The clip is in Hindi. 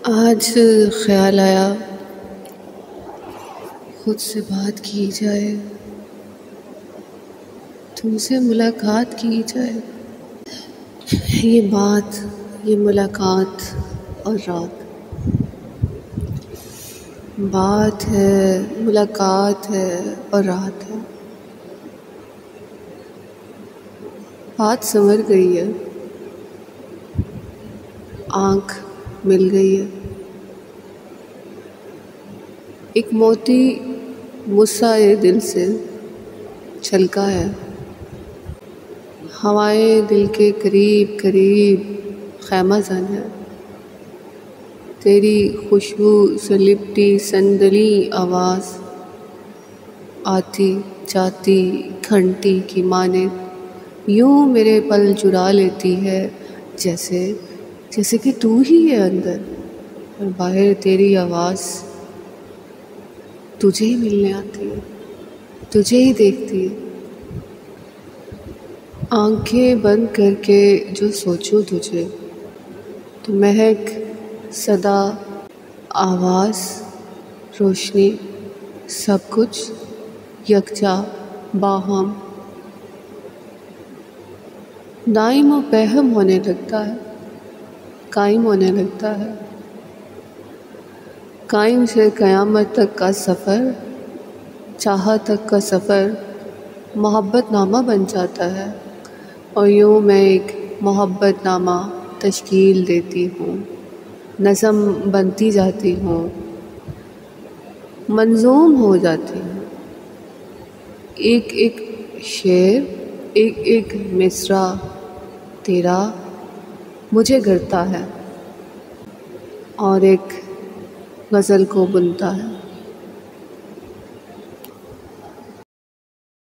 आज ख्याल आया खुद से बात की जाए, तुमसे मुलाकात की जाए। ये बात, ये मुलाकात और रात, बात है, मुलाकात है और रात है। बात संवर गई है, आँख मिल गई है। एक मोती मुस्साए दिल से छलका है। हवाएं दिल के करीब करीब ख़ैमा-ज़न है। तेरी खुशबू से लिपटी संदली आवाज़ आती जाती घंटी की मानिंद यूं मेरे पल चुरा लेती है, जैसे कि तू ही है अंदर और बाहर तेरी आवाज़ तुझे ही मिलने आती है, तुझे ही देखती है। आंखें बंद करके जो सोचूं तुझे, तो महक, सदा, आवाज़, रोशनी, सब कुछ यकजा बाहम दाइम और बेहम होने लगता है, कायम होने लगता है। कायम से क़यामत तक का सफ़र, चाहत तक का सफ़र मोहब्बतनामा बन जाता है और यूँ मैं एक मोहब्बतनामा तश्कील देती हूँ, नज़म बनती जाती हूँ, मंज़ूम हो जाती हूँ। एक एक शेर, एक एक मिसरा तेरा मुझे गढ़ता है और एक गज़ल को बुनता है।